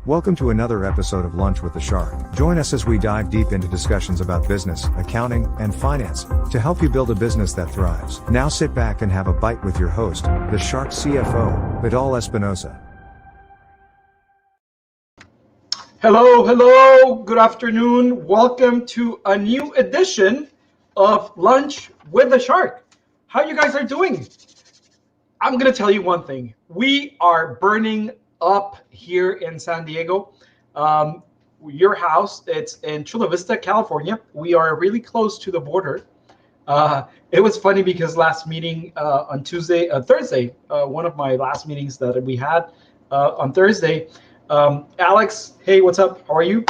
Welcome to another episode of Lunch with the Shark. Join us as we dive deep into discussions about business, accounting, and finance to help you build a business that thrives. Now sit back and have a bite with your host, the Shark CFO, Vidal Espinosa. Hello, good afternoon. Welcome to a new edition of Lunch with the Shark. How you guys are doing? I'm going to tell you one thing. We are burning up here in San Diego. Your house, it's in Chula Vista, California. We are really close to the border. It was funny because last meeting on Thursday, one of my last meetings that we had on Thursday, Alex, hey, what's up? How are you?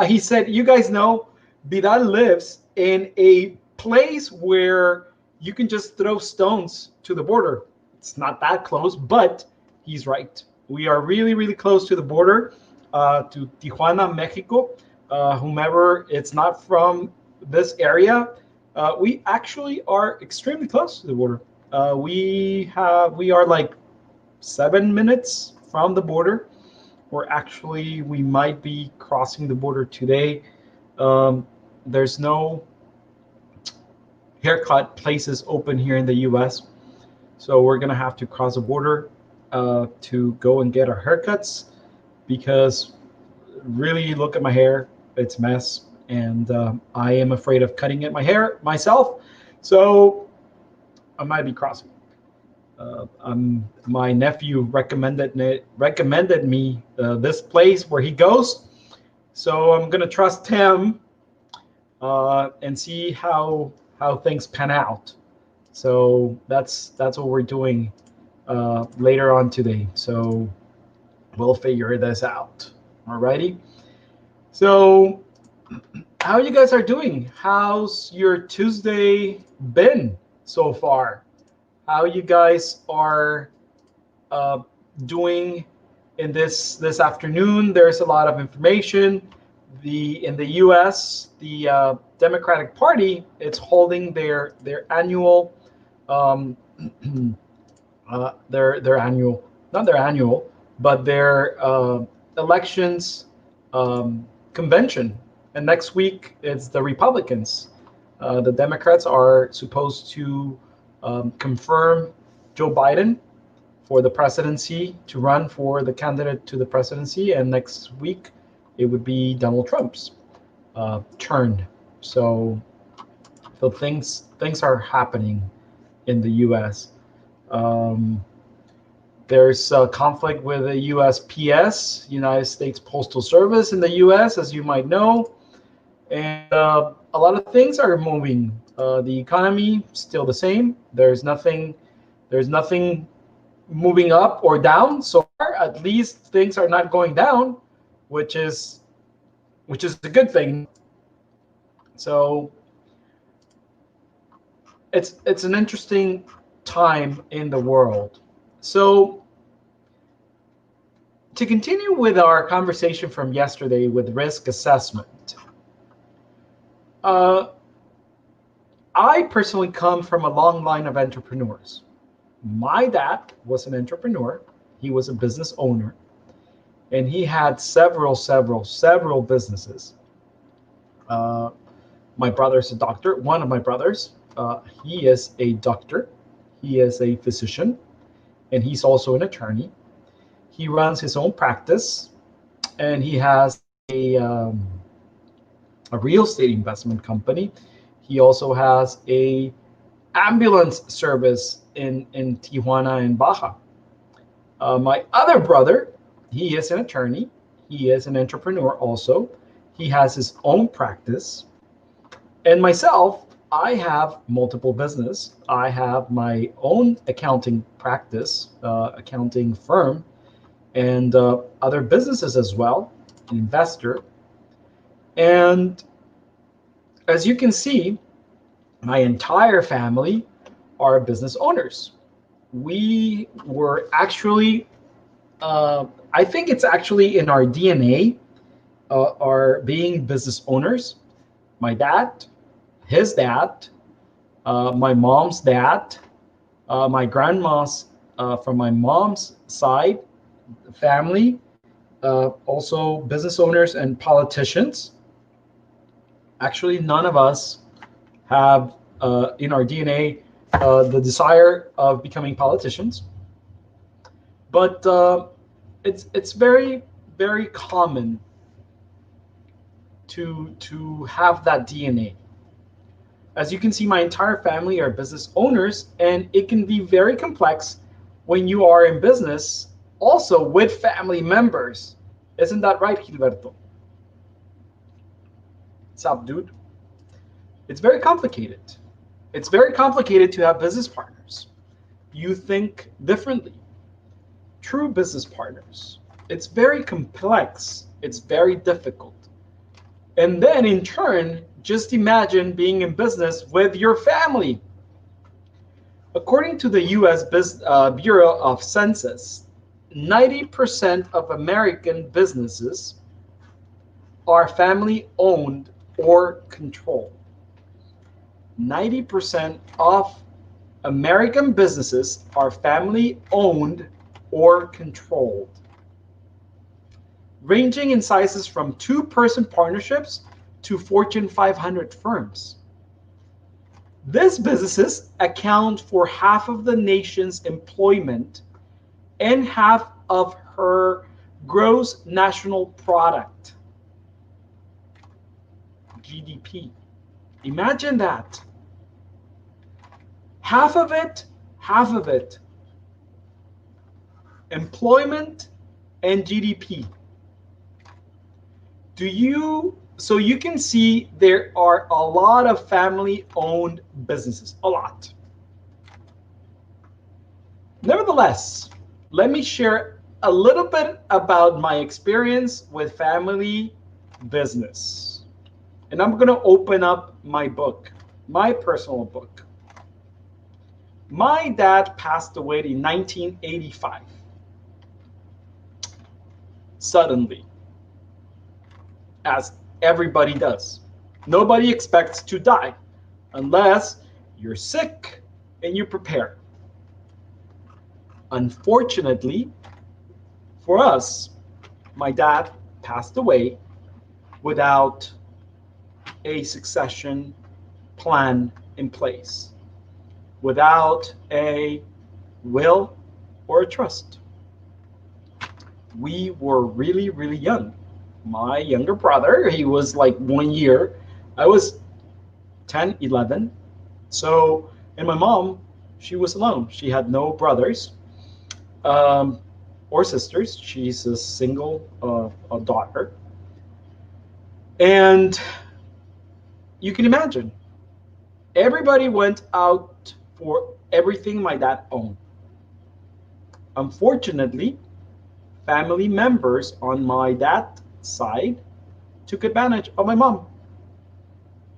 He said, you guys know Vidal lives in a place where you can just throw stones to the border. It's not that close, but he's right. We are really, really close to the border, to Tijuana, Mexico. Whomever it's not from this area, we actually are extremely close to the border. We are like 7 minutes from the border. We might be crossing the border today. There's no haircut places open here in the U.S., so we're gonna have to cross the border to go and get our haircuts, because really, look at my hair, it's a mess, and I am afraid of cutting my hair myself, so I might be crossing. My nephew recommended me this place where he goes, so I'm gonna trust him and see how things pan out. So that's what we're doing later on today. So we'll figure this out. Alrighty. So how you guys are doing? How's your Tuesday been so far? How you guys are doing in this afternoon? There's a lot of information. In the U.S., the Democratic Party, it's holding their annual elections convention, and next week it's the Republicans. The Democrats are supposed to confirm Joe Biden for the presidency, to run for the candidate to the presidency, and next week it would be Donald Trump's turn. So things are happening in the U.S. There's a conflict with the USPS, United States Postal Service, in the U.S., as you might know, and a lot of things are moving. The economy still the same. There's nothing moving up or down. So far, at least things are not going down, which is a good thing. So it's an interesting time in the world. So to continue with our conversation from yesterday with risk assessment, I personally come from a long line of entrepreneurs. My dad was an entrepreneur. He was a business owner, and he had several businesses. My brother's a doctor. One of my brothers, he is a doctor. He is a physician, and he's also an attorney. He runs his own practice, and he has a real estate investment company. He also has a ambulance service in Tijuana and Baja. My other brother, he is an attorney. He is an entrepreneur also. He has his own practice. And myself, I have multiple business. I have my own accounting practice, accounting firm, and other businesses as well, an investor. And as you can see, my entire family are business owners. We were actually, I think it's actually in our DNA, are being business owners. My dad, his dad, my mom's dad, my grandma's, from my mom's side, family, also business owners and politicians. Actually, none of us have in our DNA the desire of becoming politicians, but it's very very common to have that DNA. As you can see, my entire family are business owners, and it can be very complex when you are in business also with family members. Isn't that right, Gilberto? What's up, dude? It's very complicated. It's very complicated to have business partners. You think differently. True business partners. It's very complex. It's very difficult. And then in turn, just imagine being in business with your family. According to the US Bureau of Census, 90% of American businesses are family owned or controlled. 90% of American businesses are family owned or controlled, ranging in sizes from two-person partnerships to Fortune 500 firms. These businesses account for half of the nation's employment and half of her gross national product, GDP. Imagine that. Half of it, employment and GDP. So you can see there are a lot of family-owned businesses, a lot. Nevertheless, let me share a little bit about my experience with family business. And I'm going to open up my book, my personal book. My dad passed away in 1985. Suddenly, as everybody does. Nobody expects to die unless you're sick and you prepare. Unfortunately, for us, my dad passed away without a succession plan in place, without a will or a trust. We were really, really young. My younger brother, he was like 1 year. I was 10, 11. So, and my mom, she was alone. She had no brothers or sisters. She's a single daughter. And you can imagine, everybody went out for everything my dad owned. Unfortunately, family members on my dad's side took advantage of my mom.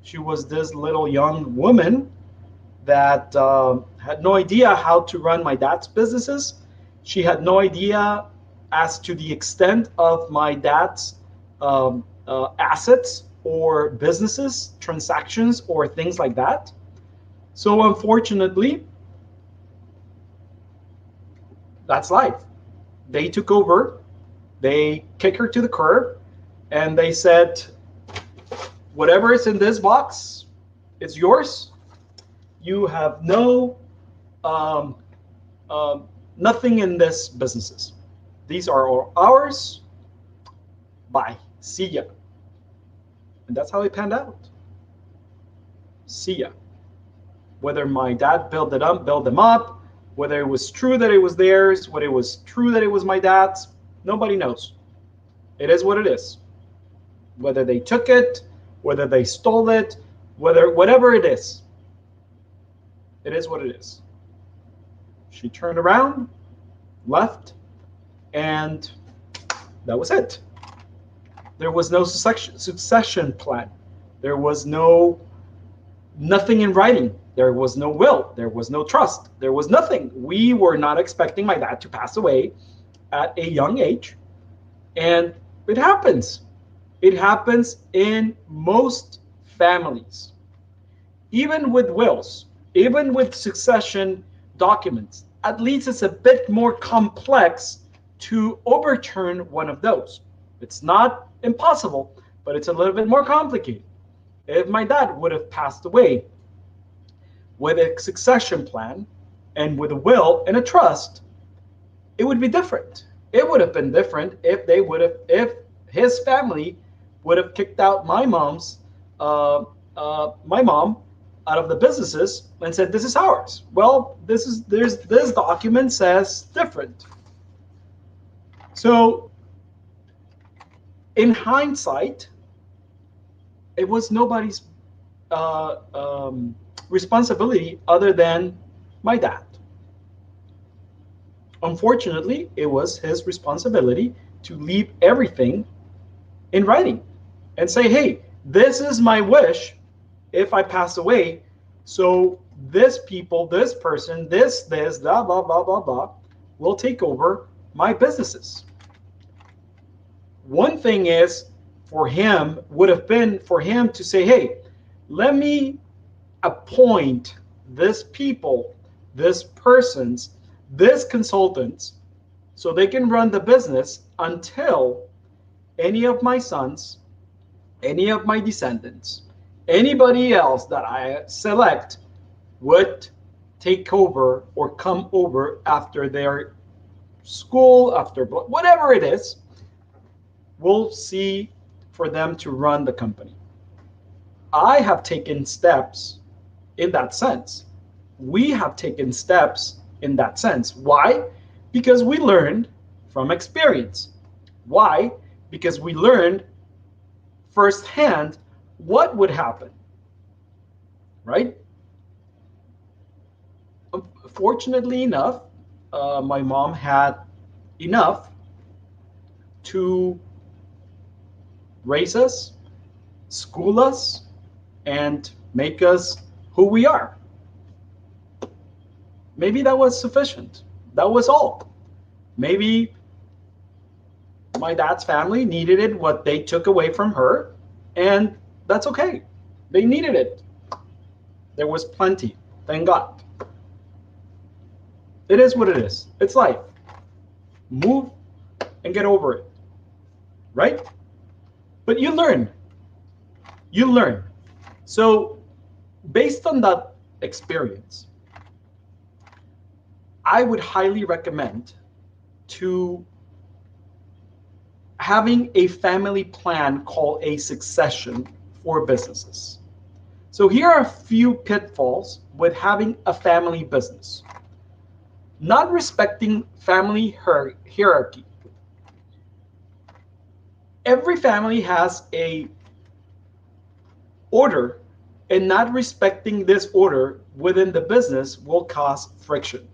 She was this little young woman that had no idea how to run my dad's businesses. She had no idea as to the extent of my dad's assets or businesses, transactions, or things like that. So unfortunately, that's life. They took over, they kicked her to the curb, and they said, whatever is in this box, it's yours. You have nothing in this businesses. These are all ours. Bye. See ya. And that's how it panned out. See ya. Whether my dad built them up, whether it was true that it was theirs, whether it was true that it was my dad's, nobody knows. It is what it is. Whether they took it, whether they stole it, whatever it is what it is. She turned around, left, and that was it. There was no succession plan. There was nothing in writing. There was no will. There was no trust. There was nothing. We were not expecting my dad to pass away at a young age. And it happens. It happens in most families. Even with wills, even with succession documents, at least it's a bit more complex to overturn one of those. It's not impossible, but it's a little bit more complicated. If my dad would have passed away with a succession plan and with a will and a trust, it would be different. It would have been different if his family would have kicked out my mom out of the businesses and said, this is ours. Well, this document says different. So in hindsight, it was nobody's responsibility other than my dad. Unfortunately, it was his responsibility to leave everything in writing and say, hey, this is my wish if I pass away. So this people, this person, this, blah, blah, blah, blah, blah, will take over my businesses. One thing is would have been for him to say, hey, let me appoint this people, this persons, this consultants, so they can run the business until any of my sons, any of my descendants, anybody else that I select would take over or come over after their school, after whatever it is, we'll see for them to run the company. I have taken steps in that sense. We have taken steps in that sense. Why? Because we learned from experience. Why? Because we learned firsthand what would happen, right? Fortunately enough, my mom had enough to raise us, school us, and make us who we are. Maybe that was sufficient. That was all. Maybe my dad's family needed it, what they took away from her, and that's okay. They needed it. There was plenty, thank God. It is what it is. It's life. Move and get over it, right? But you learn. You learn. So based on that experience, I would highly recommend to having a family plan called a succession for businesses. So here are a few pitfalls with having a family business. Not respecting family hierarchy. Every family has a order, and not respecting this order within the business will cause friction.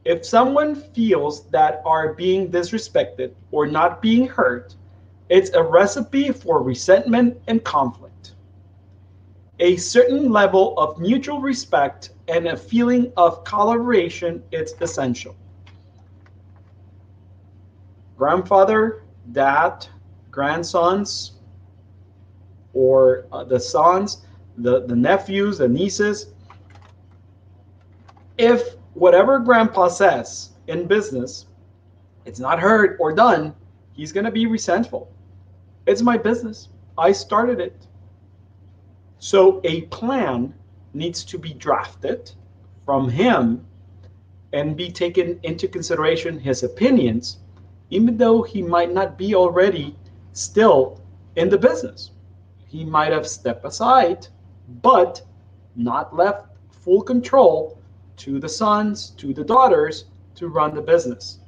If someone feels that are being disrespected or not being heard, it's a recipe for resentment and conflict. A certain level of mutual respect and a feeling of collaboration is essential. Grandfather, dad, grandsons, or the sons, the nephews, the nieces, if whatever grandpa says in business, it's not heard or done, he's going to be resentful. It's my business. I started it. So a plan needs to be drafted from him and be taken into consideration his opinions, even though he might not be already still in the business. He might have stepped aside, but not left full control to the sons, to the daughters to run the business.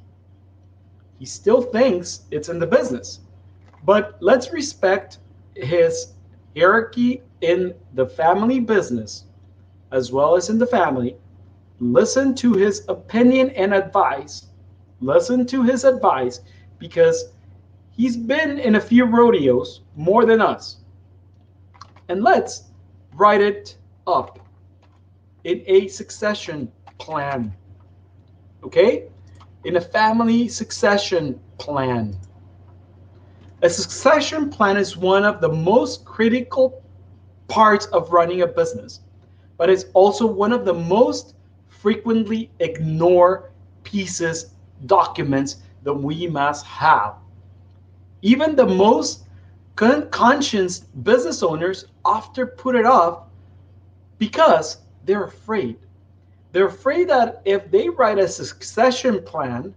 He still thinks it's in the business, but let's respect his hierarchy in the family business as well as in the family. Listen to his opinion and advice. Listen to his advice because he's been in a few rodeos more than us. And let's write it up in a succession plan. Okay? In a family succession plan. A succession plan is one of the most critical parts of running a business, but it's also one of the most frequently ignored pieces documents that we must have. Even the most conscious business owners often put it off because they're afraid. They're afraid that if they write a succession plan,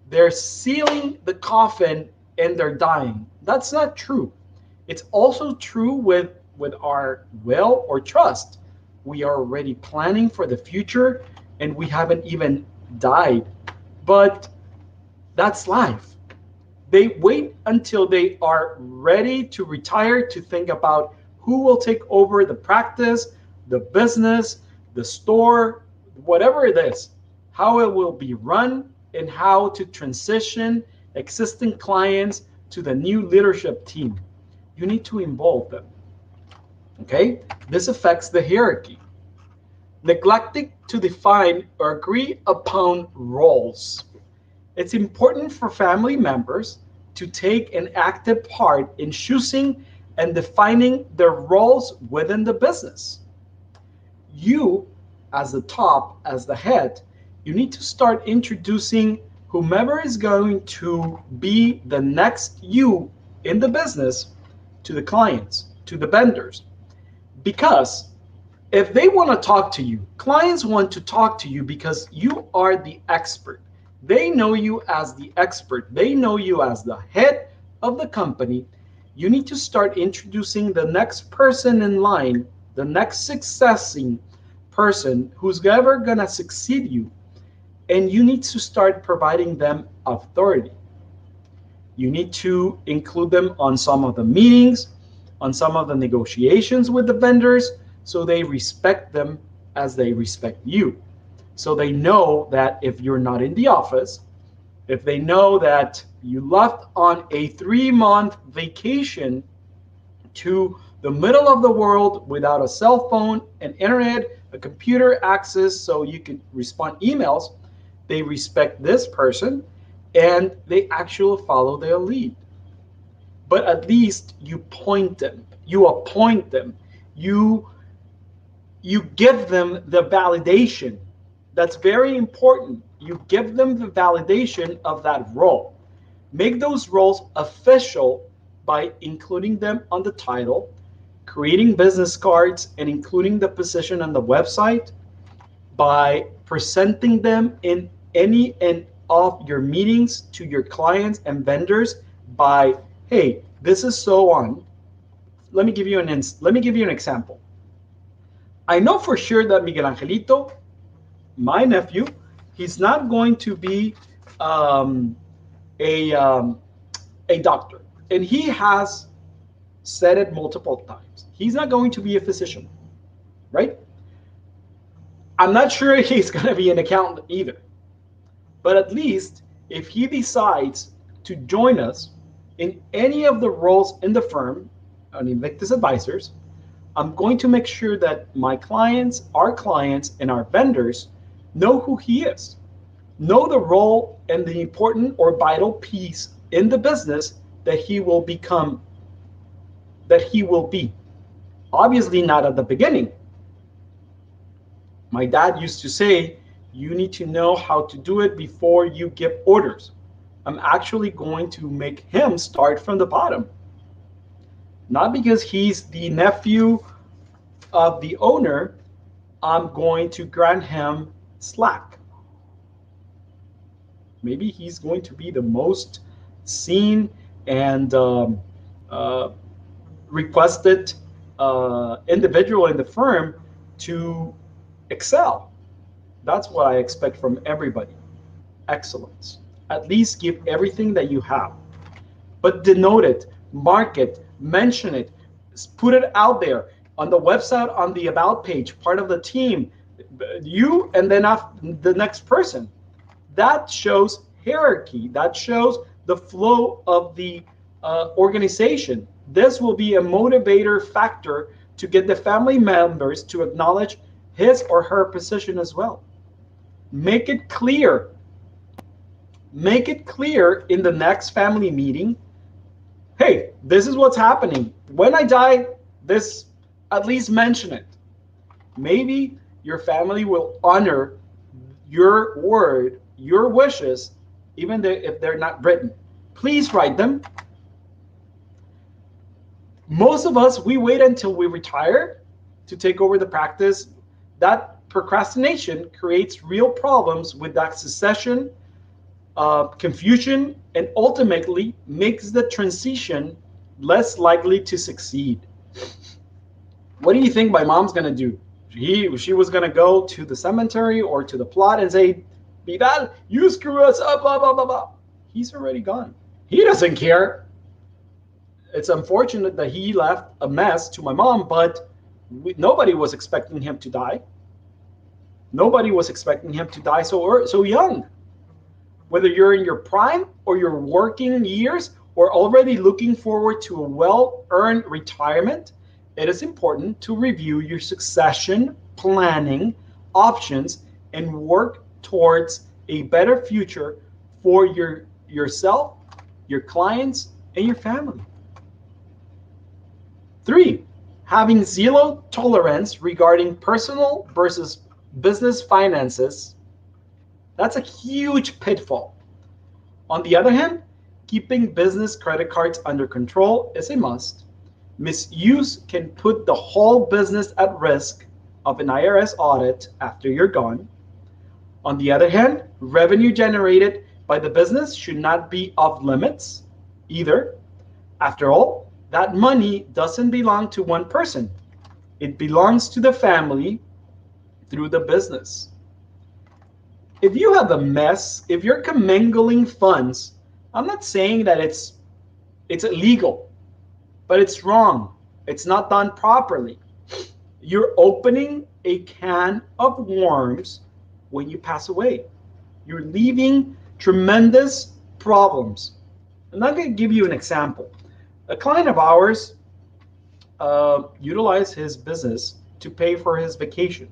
they're sealing the coffin and they're dying. That's not true. It's also true with our will or trust. We are already planning for the future and we haven't even died. But that's life. They wait until they are ready to retire to think about who will take over the practice, the business, the store, whatever it is, how it will be run, and how to transition existing clients to the new leadership team. You need to involve them. Okay? This affects the hierarchy. Neglecting to define or agree upon roles. It's important for family members to take an active part in choosing and defining their roles within the business. You, as the top, as the head, you need to start introducing whomever is going to be the next you in the business to the clients, to the vendors. Because if they want to talk to you, clients want to talk to you because you are the expert. They know you as the expert. They know you as the head of the company. You need to start introducing the next person in line, the next succeeding person who's ever going to succeed you. And you need to start providing them authority. You need to include them on some of the meetings, on some of the negotiations with the vendors, so they respect them as they respect you. So they know that if you're not in the office, if they know that you left on a 3-month vacation to the middle of the world without a cell phone, an internet, a computer access so you can respond emails, they respect this person and they actually follow their lead. But at least you point them, you appoint them, you give them the validation. That's very important. You give them the validation of that role. Make those roles official by including them on the title, creating business cards and including the position on the website, by presenting them in any and of your meetings to your clients and vendors by, hey, this is so on. Let me give you an example. I know for sure that Miguel Angelito, my nephew, he's not going to be um, a a doctor, and he has said it multiple times. He's not going to be a physician, right? I'm not sure he's going to be an accountant either. But at least if he decides to join us in any of the roles in the firm, on Invictus Advisors, I'm going to make sure that my clients, our clients, and our vendors know who he is, know the role and the important or vital piece in the business that he will become, that he will be. Obviously, not at the beginning. My dad used to say, you need to know how to do it before you give orders. I'm actually going to make him start from the bottom. Not because he's the nephew of the owner, I'm going to grant him slack. Maybe he's going to be the most seen and requested individual in the firm to excel. That's what I expect from everybody. Excellence. At least give everything that you have. But denote it, mark it, mention it, put it out there on the website, on the about page, part of the team, you and then the next person. That shows hierarchy. That shows the flow of the organization. This will be a motivator factor to get the family members to acknowledge his or her position as well. Make it clear. Make it clear in the next family meeting. Hey, this is what's happening. When I die, this, at least mention it. Maybe your family will honor your word, your wishes, even if they're not written. Please write them. Most of us, we wait until we retire to take over the practice. That procrastination creates real problems with that succession, confusion, and ultimately makes the transition less likely to succeed. What do you think my mom's going to do? She was going to go to the cemetery or to the plot and say, Vidal, you screw us up, blah, blah, blah, blah. He's already gone. He doesn't care. It's unfortunate that he left a mess to my mom, but nobody was expecting him to die. Nobody was expecting him to die so young. Whether you're in your prime or your working years or already looking forward to a well-earned retirement, it is important to review your succession planning options and work towards a better future for yourself, your clients, and your family. 3, having zero tolerance regarding personal versus business finances. That's a huge pitfall. On the other hand, keeping business credit cards under control is a must. Misuse can put the whole business at risk of an IRS audit after you're gone. On the other hand, revenue generated by the business should not be off limits either. After all, that money doesn't belong to one person. It belongs to the family through the business. If you have a mess, if you're commingling funds, I'm not saying that it's illegal, but it's wrong. It's not done properly. You're opening a can of worms when you pass away. You're leaving tremendous problems. I'm not going to give you an example. A client of ours utilized his business to pay for his vacation.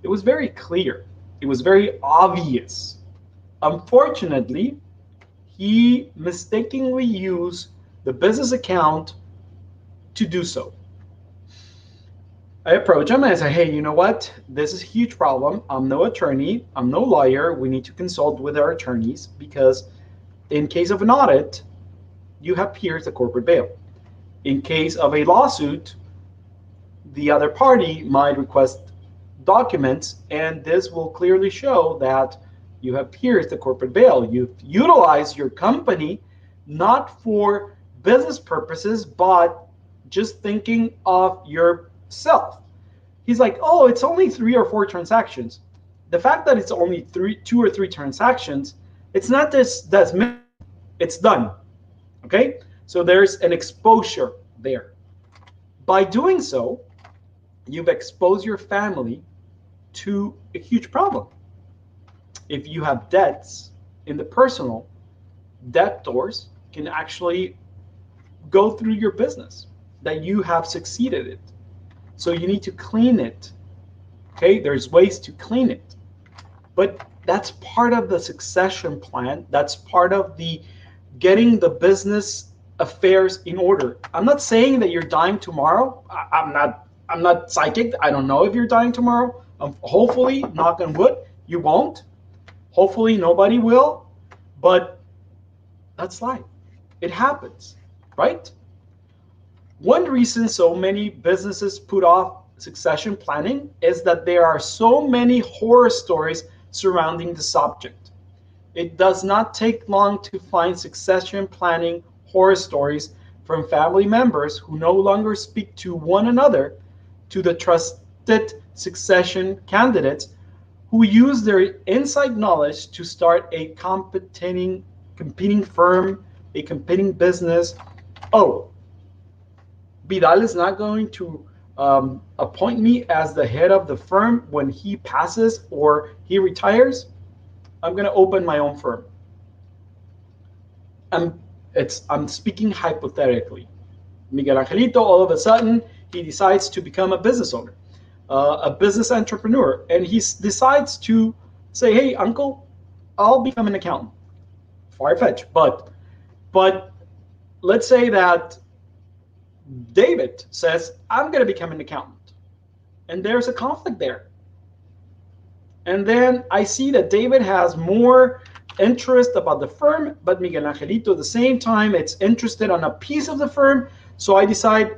It was very clear. It was very obvious. Unfortunately, he mistakenly used the business account to do so. I approach him and I say, hey, you know what? This is a huge problem. I'm no attorney. I'm no lawyer. We need to consult with our attorneys because in case of an audit, you have pierced the corporate veil. In case of a lawsuit, the other party might request documents, and this will clearly show that you have pierced the corporate veil. You've utilized your company not for business purposes, but just thinking of yourself. He's like, oh, it's only 3 or 4 transactions. The fact that it's only 2 or 3 transactions, it's not that's it's done. Okay, so there's an exposure there. By doing so, you've exposed your family to a huge problem. If you have debts in the personal, debtors can actually go through your business that you have succeeded in. So you need to clean it. Okay, there's ways to clean it. But that's part of the succession plan. That's part of the getting the business affairs in order. I'm not saying that you're dying tomorrow. I'm not psychic. I don't know if you're dying tomorrow. Hopefully, knock on wood, you won't. Hopefully nobody will. But that's life. It happens, right? One reason so many businesses put off succession planning is that there are so many horror stories surrounding the subject. It does not take long to find succession planning horror stories from family members who no longer speak to one another, to the trusted succession candidates who use their inside knowledge to start a competing firm, a competing business. Oh, Vidal is not going to appoint me as the head of the firm when he passes or he retires. I'm going to open my own firm. I'm speaking hypothetically. Miguel Angelito, all of a sudden, he decides to become a business owner, a business entrepreneur, and he decides to say, hey, uncle, I'll become an accountant. Far-fetched, but let's say that David says, I'm going to become an accountant. And there's a conflict there. And then I see that David has more interest about the firm, but Miguel Angelito at the same time, it's interested on a piece of the firm. So I decide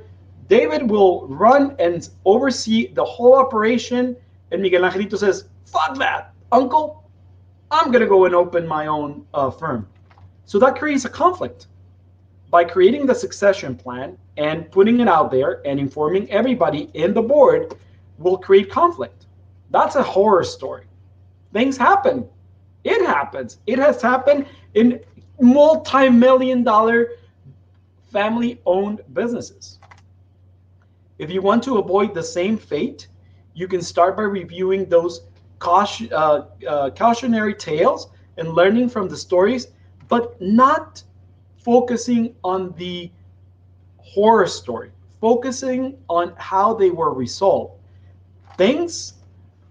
David will run and oversee the whole operation. And Miguel Angelito says, fuck that, uncle, I'm going to go and open my own firm. So that creates a conflict. By creating the succession plan and putting it out there and informing everybody in the board will create conflict. That's a horror story. Things happen. It happens. It has happened in multi-million-dollar family-owned businesses. If you want to avoid the same fate, you can start by reviewing those cautionary tales and learning from the stories, but not focusing on the horror story, focusing on how they were resolved. Things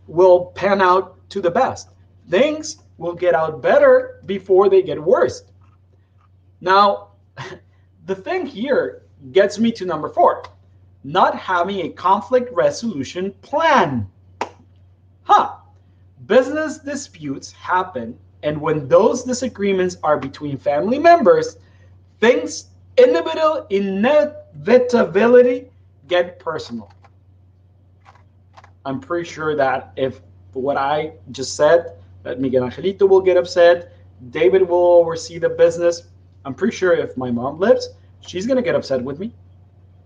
will pan out to the best. Things will get out better before they get worse. Now, the thing here gets me to number 4, not having a conflict resolution plan. Business disputes happen, and when those disagreements are between family members, things inevitability get personal. I'm pretty sure that if what I just said, that Miguel Angelito will get upset, David will oversee the business. I'm pretty sure if my mom lives, she's going to get upset with me.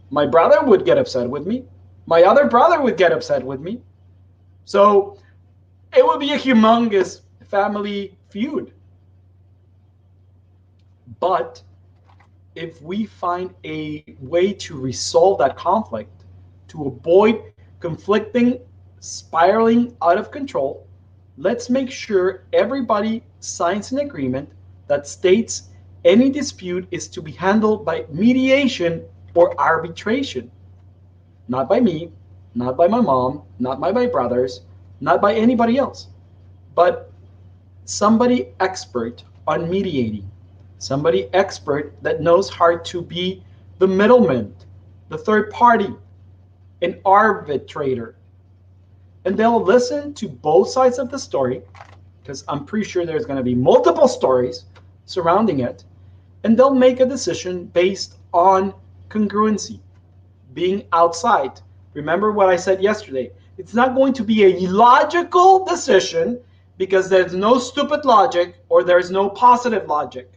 My brother would get upset with me. My other brother would get upset with me. So it would be a humongous family feud. But if we find a way to resolve that conflict, to avoid conflicting, spiraling out of control, let's make sure everybody signs an agreement that states any dispute is to be handled by mediation or arbitration. Not by me, not by my mom, not by my brothers, not by anybody else, but somebody expert on mediating, somebody expert that knows how to be the middleman, the third party, an arbitrator. And they'll listen to both sides of the story, because I'm pretty sure there's going to be multiple stories surrounding it, and they'll make a decision based on congruency, being outside. Remember what I said yesterday. It's not going to be a logical decision because there's no stupid logic or there's no positive logic.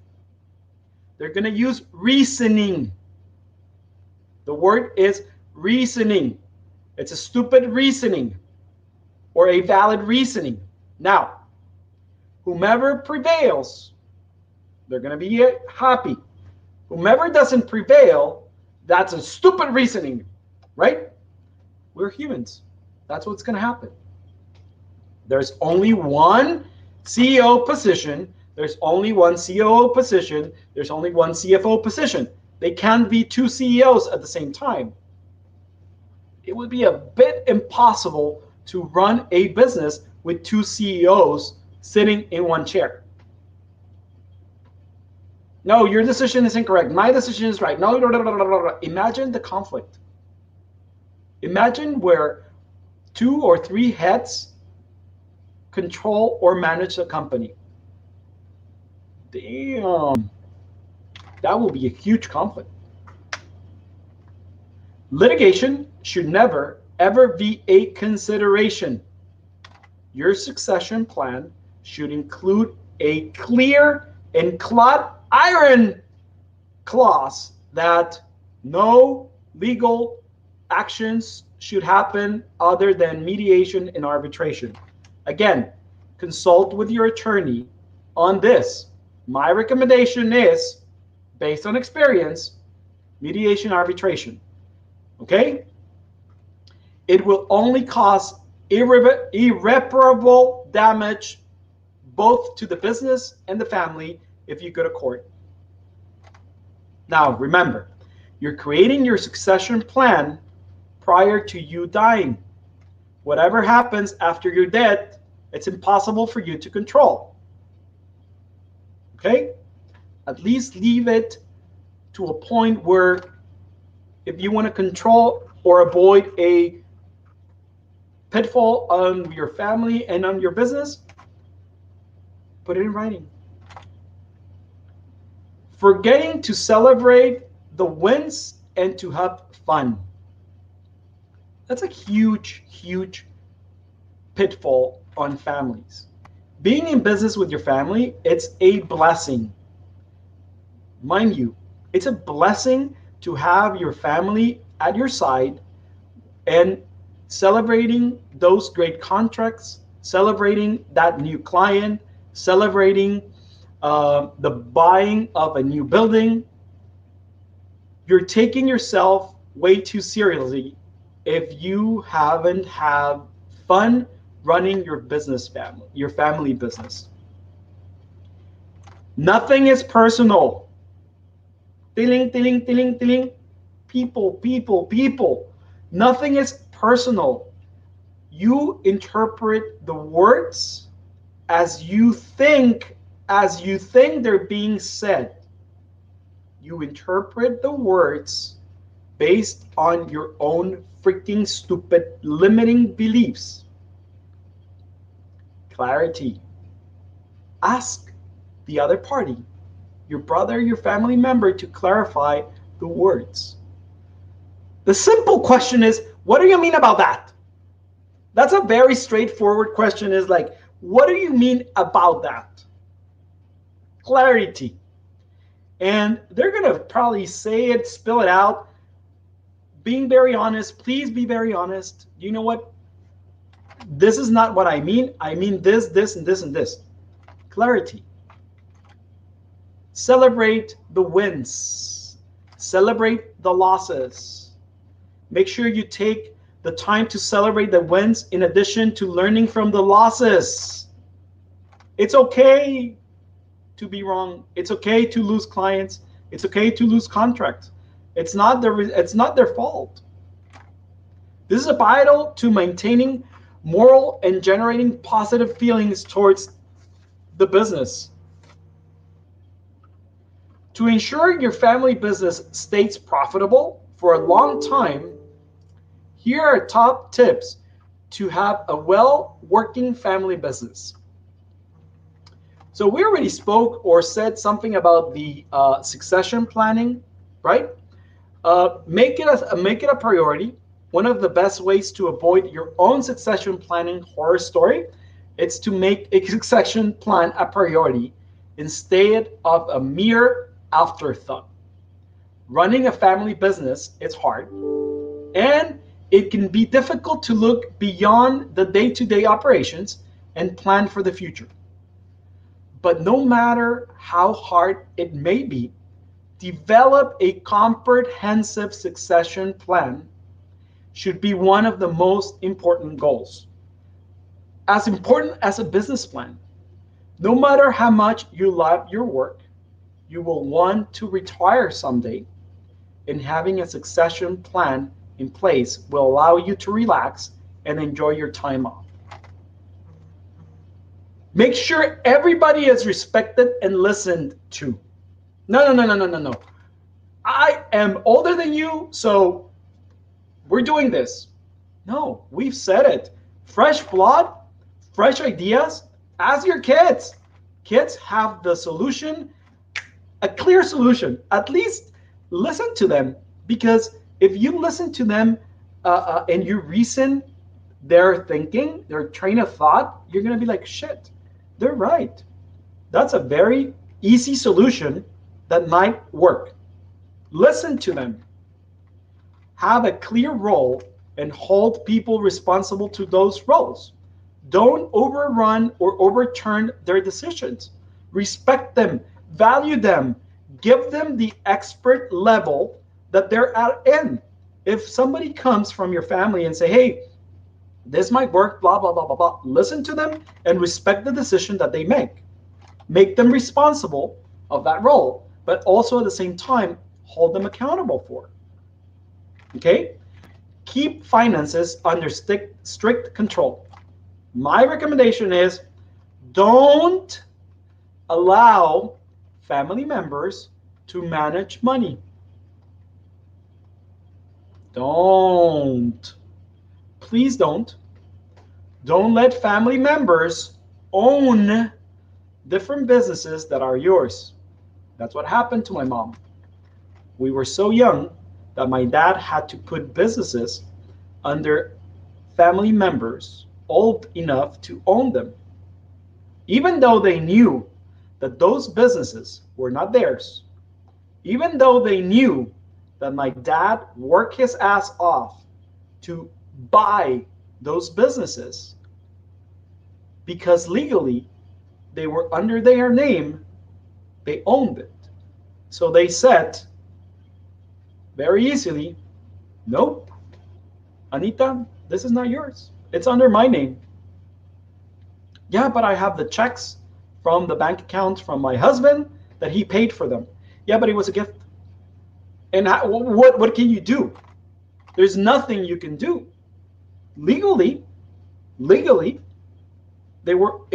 They're going to use reasoning. The word is reasoning. It's a stupid reasoning or a valid reasoning. Now, whomever prevails, they're going to be happy. Whomever doesn't prevail, that's a stupid reasoning, right? We're humans. That's what's going to happen. There's only one CEO position. There's only one COO position. There's only one CFO position. They can't be two CEOs at the same time. It would be a bit impossible to run a business with two CEOs sitting in one chair. No, your decision is incorrect. My decision is right. No, imagine the conflict. Imagine where 2 or 3 heads control or manage a company. Damn. That will be a huge conflict. Litigation should never, ever be a consideration. Your succession plan should include a clear and iron clause that no legal actions should happen other than mediation and arbitration. Again, consult with your attorney on this. My recommendation is, based on experience, mediation, arbitration. Okay? It will only cause irreparable damage both to the business and the family if you go to court. Now, remember, you're creating your succession plan prior to you dying. Whatever happens after you're dead, it's impossible for you to control. Okay? At least leave it to a point where if you want to control or avoid a pitfall on your family and on your business, put it in writing. Forgetting to celebrate the wins and to have fun. That's a huge, huge pitfall on families. Being in business with your family, it's a blessing. Mind you, it's a blessing to have your family at your side and celebrating those great contracts, celebrating that new client, celebrating the buying of a new building. You're taking yourself way too seriously if you haven't had fun running your family business. Nothing is personal. Tiling, tiling, tiling, tiling. People, people, people. Nothing is personal. You interpret the words as you think they're being said. You interpret the words based on your own freaking stupid limiting beliefs. Clarity. Ask the other party, your brother, your family member, to clarify the words. The simple question is, what do you mean about that? That's a very straightforward question, is like, what do you mean about that? Clarity. And they're going to probably say it, spill it out. Being very honest, please be very honest. You know what? This is not what I mean. I mean this, this, and this, and this. Clarity. Celebrate the wins. Celebrate the losses. Make sure you take the time to celebrate the wins in addition to learning from the losses. It's okay to be wrong. It's okay to lose clients. It's okay to lose contracts. It's not their fault. This is vital to maintaining moral and generating positive feelings towards the business. To ensure your family business stays profitable for a long time, here are top tips to have a well-working family business. So we already spoke or said something about the succession planning, right? Make it a priority. One of the best ways to avoid your own succession planning horror story, it's to make a succession plan a priority instead of a mere afterthought. Running a family business is hard, and it can be difficult to look beyond the day-to-day operations and plan for the future. But no matter how hard it may be, develop a comprehensive succession plan should be one of the most important goals. As important as a business plan. No matter how much you love your work, you will want to retire someday, and having a succession plan in place will allow you to relax and enjoy your time off. Make sure everybody is respected and listened to. No. I am older than you, so we're doing this. No, we've said it. Fresh blood, fresh ideas. Ask your kids. Kids have the solution, a clear solution. At least listen to them, because if you listen to them and you reason their thinking, their train of thought, you're going to be like, shit, they're right. That's a very easy solution that might work. Listen to them. Have a clear role and hold people responsible to those roles. Don't overrun or overturn their decisions. Respect them, value them, give them the expert level that they're in. If somebody comes from your family and say, hey, this might work, blah, blah, blah, blah, blah, listen to them and respect the decision that they make. Make them responsible of that role, but also at the same time, hold them accountable for it. Okay? Keep finances under strict control. My recommendation is don't allow family members to manage money. Don't. Please don't. Don't let family members own different businesses that are yours. That's what happened to my mom. We were so young that my dad had to put businesses under family members old enough to own them, even though they knew that those businesses were not theirs, even though they knew that my dad worked his ass off to buy those businesses because legally they were under their name, they owned it. So they said very easily, nope, Anita, this is not yours. It's under my name. Yeah, but I have the checks from the bank account from my husband that he paid for them. Yeah, but it was a gift. And what can you do? There's nothing you can do. Legally, it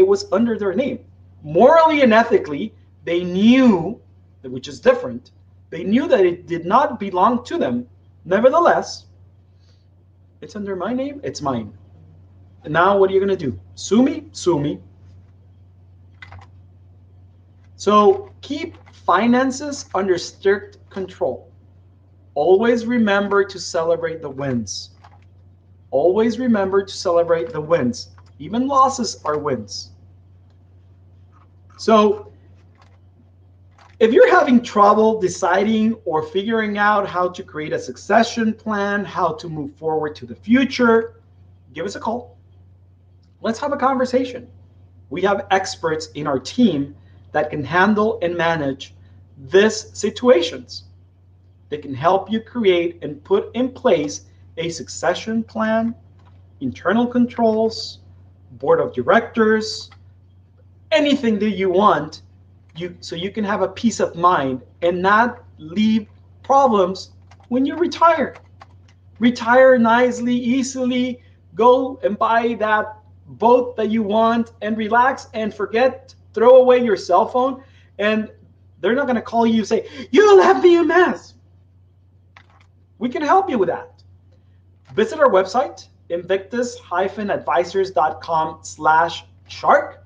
was under their name. Morally and ethically, they knew, which is different, they knew that it did not belong to them. Nevertheless, it's under my name, it's mine. And now what are you going to do? Sue me? Sue me. So keep finances under strict control. Always remember to celebrate the wins. Always remember to celebrate the wins. Even losses are wins. So if you're having trouble deciding or figuring out how to create a succession plan, how to move forward to the future, give us a call. Let's have a conversation. We have experts in our team that can handle and manage these situations. They can help you create and put in place a succession plan, internal controls, board of directors, anything that you want, so you can have a peace of mind and not leave problems when you retire. Retire nicely, easily, go and buy that boat that you want and relax and forget, throw away your cell phone, and they're not going to call you and say, you left me a mess. We can help you with that. Visit our website, invictus-advisors.com/shark.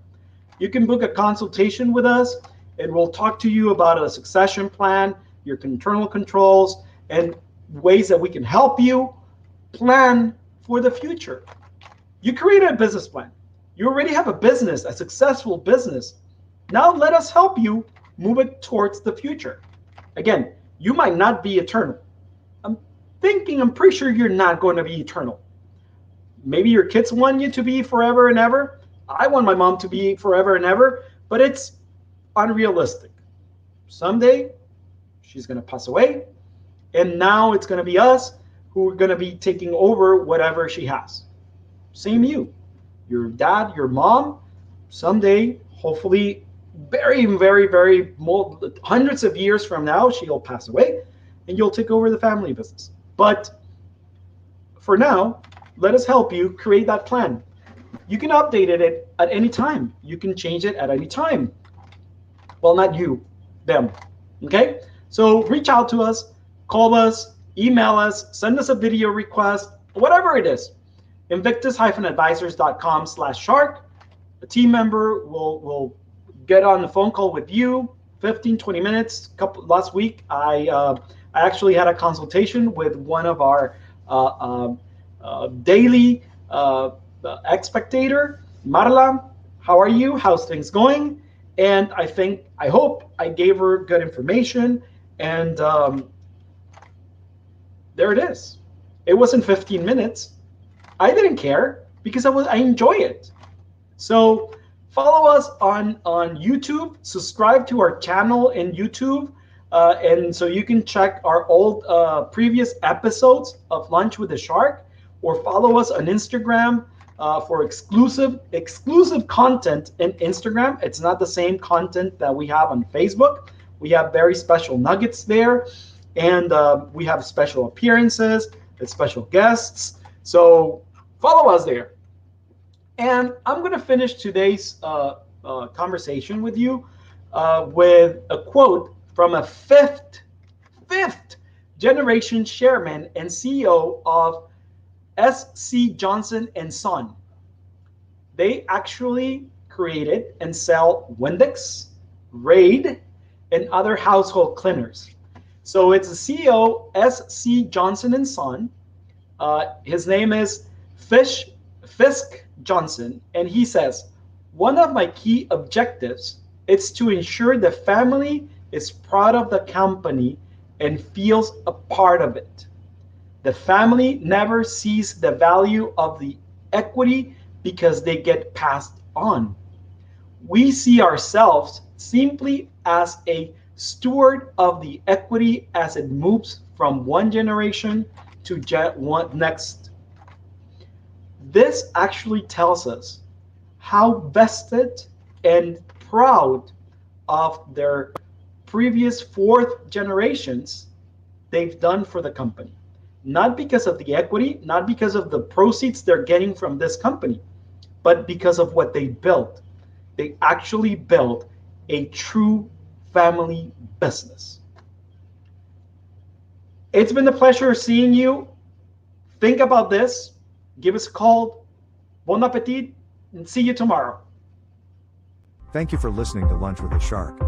You can book a consultation with us, and we'll talk to you about a succession plan, your internal controls, and ways that we can help you plan for the future. You created a business plan. You already have a business, a successful business. Now let us help you move it towards the future. Again, you might not be eternal. I'm pretty sure you're not going to be eternal. Maybe your kids want you to be forever and ever. I want my mom to be forever and ever, but it's unrealistic. Someday she's going to pass away, and now it's going to be us who are going to be taking over whatever she has. Same you. Your dad, your mom, someday, hopefully, very, very, very hundreds of years from now, she'll pass away, and you'll take over the family business. But for now, let us help you create that plan. You can update it at any time. You can change it at any time. Well, not you, them. Okay? So reach out to us, call us, email us, send us a video request, whatever it is. Invictus-advisors.com/shark. A team member will get on the phone call with you, 15, 20 minutes. Last week, I actually had a consultation with one of our daily spectator, Marla. How are you? How's things going? And I hope I gave her good information. And there it is. It wasn't 15 minutes. I didn't care because I enjoy it. So follow us on YouTube. Subscribe to our channel in YouTube. And so you can check our old previous episodes of Lunch with the Shark, or follow us on Instagram for exclusive content in Instagram. It's not the same content that we have on Facebook. We have very special nuggets there, and we have special appearances and special guests. So follow us there. And I'm going to finish today's conversation with you with a quote from a fifth generation chairman and CEO of S.C. Johnson & Son. They actually created and sell Windex, Raid, and other household cleaners. So it's the CEO, S.C. Johnson and Son. His name is Fisk Johnson, and he says, one of my key objectives is to ensure the family is proud of the company and feels a part of it. The family never sees the value of the equity because they get passed on. We see ourselves simply as a steward of the equity as it moves from one generation to next. This actually tells us how vested and proud of their previous fourth generations they've done for the company. Not because of the equity, not because of the proceeds they're getting from this company, but because of what they built. They actually built a true family business. It's been a pleasure seeing you. Think about this. Give us a call. Bon appetit, and see you tomorrow. Thank you for listening to Lunch with a Shark.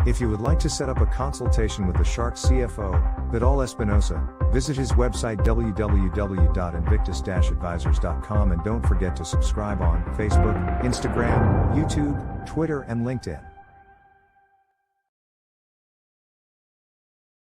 If you would like to set up a consultation with the Shark CFO, Vidal Espinosa, visit his website www.invictus-advisors.com, and don't forget to subscribe on Facebook, Instagram, YouTube, Twitter, and LinkedIn.